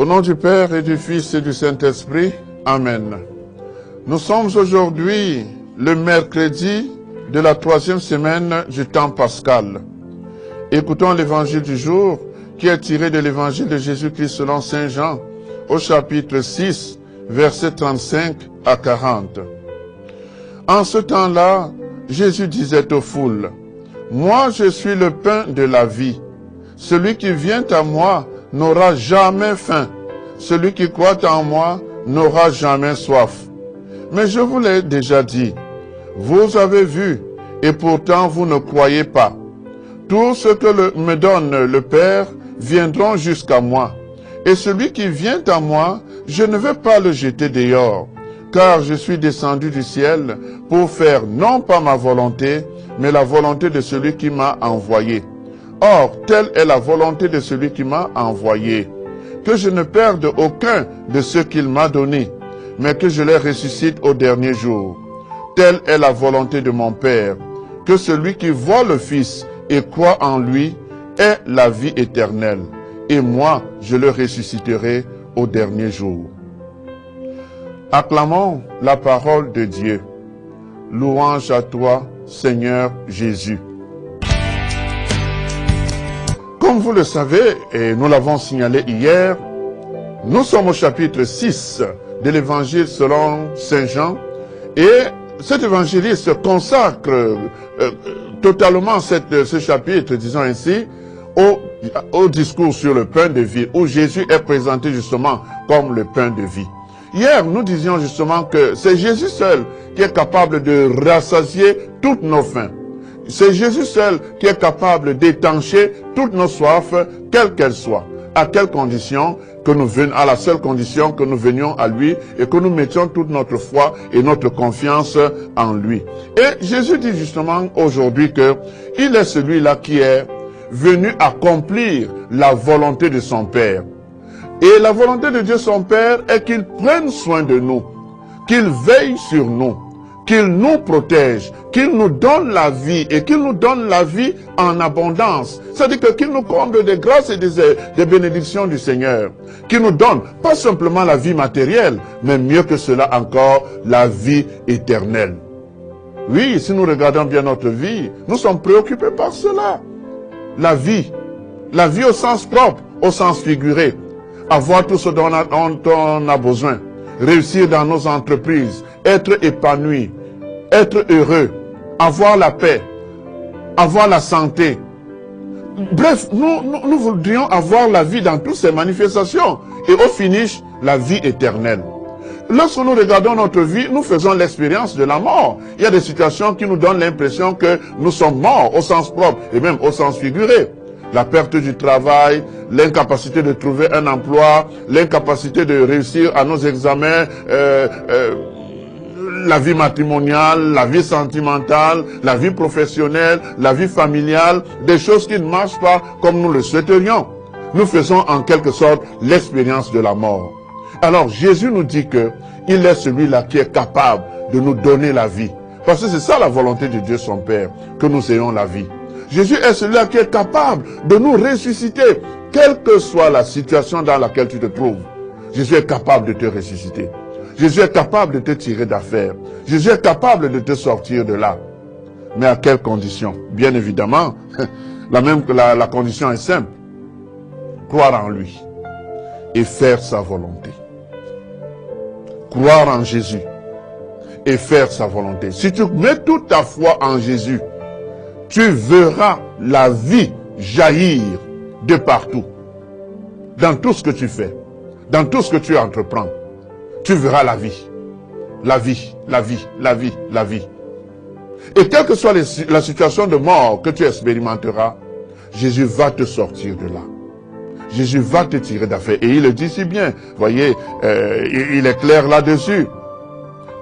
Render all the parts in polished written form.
Au nom du Père et du Fils et du Saint-Esprit, Amen. Nous sommes aujourd'hui le mercredi de la 3e semaine du temps pascal. Écoutons l'évangile du jour qui est tiré de l'évangile de Jésus-Christ selon Saint Jean au chapitre 6, versets 35 à 40. En ce temps-là, Jésus disait aux foules, « Moi je suis le pain de la vie. Celui qui vient à moi n'aura jamais faim. Celui qui croit en moi n'aura jamais soif. Mais je vous l'ai déjà dit, vous avez vu, et pourtant vous ne croyez pas. Tout ce que me donne le Père viendront jusqu'à moi. Et celui qui vient à moi, je ne vais pas le jeter dehors, car je suis descendu du ciel pour faire non pas ma volonté, mais la volonté de celui qui m'a envoyé. Or, telle est la volonté de celui qui m'a envoyé, que je ne perde aucun de ce qu'il m'a donné, mais que je les ressuscite au dernier jour. Telle est la volonté de mon Père, que celui qui voit le Fils et croit en lui ait la vie éternelle, et moi, je le ressusciterai au dernier jour. Acclamons la parole de Dieu. Louange à toi, Seigneur Jésus. Comme vous le savez, et nous l'avons signalé hier, nous sommes au chapitre 6 de l'évangile selon Saint Jean, et cet évangéliste consacre totalement ce chapitre, disons ainsi, au discours sur le pain de vie, où Jésus est présenté justement comme le pain de vie. Hier, nous disions justement que c'est Jésus seul qui est capable de rassasier toutes nos faims. C'est Jésus seul qui est capable d'étancher toutes nos soifs, quelles qu'elles soient. À quelle condition? À la seule condition que nous venions à lui et que nous mettions toute notre foi et notre confiance en lui. Et Jésus dit justement aujourd'hui que il est celui-là qui est venu accomplir la volonté de son Père. Et la volonté de Dieu son Père est qu'il prenne soin de nous, qu'il veille sur nous, qu'il nous protège, qu'il nous donne la vie et qu'il nous donne la vie en abondance. C'est-à-dire qu'il nous comble des grâces et des bénédictions du Seigneur. Qu'il nous donne pas simplement la vie matérielle, mais mieux que cela encore, la vie éternelle. Oui, si nous regardons bien notre vie, nous sommes préoccupés par cela. La vie au sens propre, au sens figuré. Avoir tout ce dont on a besoin. Réussir dans nos entreprises. Être épanoui, être heureux, avoir la paix, avoir la santé. Bref, nous voudrions avoir la vie dans toutes ces manifestations et au finish, la vie éternelle. Lorsque nous regardons notre vie, nous faisons l'expérience de la mort. Il y a des situations qui nous donnent l'impression que nous sommes morts au sens propre et même au sens figuré. La perte du travail, l'incapacité de trouver un emploi, l'incapacité de réussir à nos examens, la vie matrimoniale, la vie sentimentale, la vie professionnelle, la vie familiale, des choses qui ne marchent pas comme nous le souhaiterions. Nous faisons en quelque sorte l'expérience de la mort. Alors Jésus nous dit que il est celui-là qui est capable de nous donner la vie. Parce que c'est ça la volonté de Dieu son Père, que nous ayons la vie. Jésus est celui-là qui est capable de nous ressusciter, quelle que soit la situation dans laquelle tu te trouves. Jésus est capable de te ressusciter. Jésus est capable de te tirer d'affaire. Jésus est capable de te sortir de là. Mais à quelles conditions? Bien évidemment, la condition est simple. Croire en lui et faire sa volonté. Croire en Jésus et faire sa volonté. Si tu mets toute ta foi en Jésus, tu verras la vie jaillir de partout. Dans tout ce que tu fais, dans tout ce que tu entreprends. Tu verras la vie. La vie, la vie, la vie, la vie. Et quelle que soit la situation de mort que tu expérimenteras, Jésus va te sortir de là. Jésus va te tirer d'affaire. Et il le dit si bien. Voyez, il est clair là-dessus.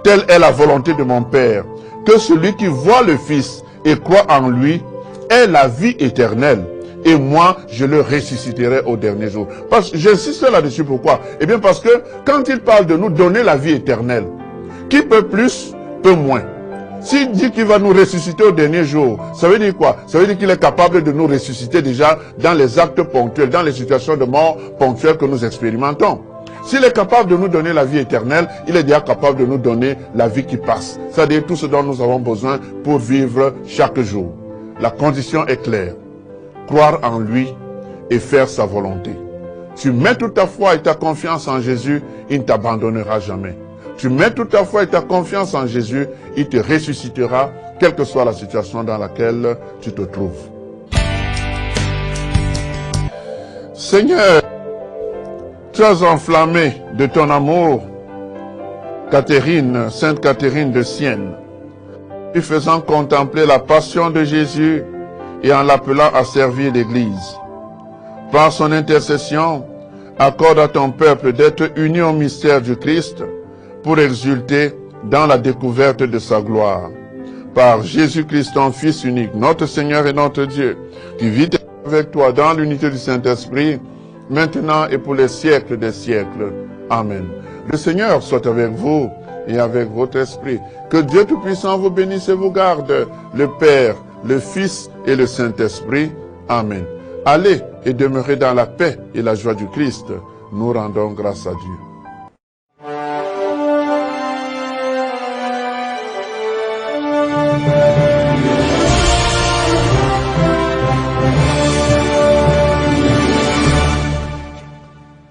Telle est la volonté de mon Père, que celui qui voit le Fils et croit en lui ait la vie éternelle. Et moi, je le ressusciterai au dernier jour. J'insiste là-dessus, pourquoi? Eh bien parce que quand il parle de nous donner la vie éternelle, qui peut plus, peut moins. S'il dit qu'il va nous ressusciter au dernier jour, ça veut dire quoi? Ça veut dire qu'il est capable de nous ressusciter déjà dans les actes ponctuels, dans les situations de mort ponctuelles que nous expérimentons. S'il est capable de nous donner la vie éternelle, il est déjà capable de nous donner la vie qui passe. C'est-à-dire tout ce dont nous avons besoin pour vivre chaque jour. La condition est claire. Croire en lui et faire sa volonté. Tu mets toute ta foi et ta confiance en Jésus, il ne t'abandonnera jamais. Tu mets toute ta foi et ta confiance en Jésus, il te ressuscitera, quelle que soit la situation dans laquelle tu te trouves. Seigneur, très enflammé de ton amour, Catherine, Sainte Catherine de Sienne, lui faisant contempler la passion de Jésus et en l'appelant à servir l'Église. Par son intercession, accorde à ton peuple d'être uni au mystère du Christ pour exulter dans la découverte de sa gloire. Par Jésus-Christ, ton Fils unique, notre Seigneur et notre Dieu, qui vit avec toi dans l'unité du Saint-Esprit, maintenant et pour les siècles des siècles. Amen. Le Seigneur soit avec vous et avec votre esprit. Que Dieu Tout-Puissant vous bénisse et vous garde, le Père, le Fils et le Saint-Esprit. Amen. Allez et demeurez dans la paix et la joie du Christ. Nous rendons grâce à Dieu.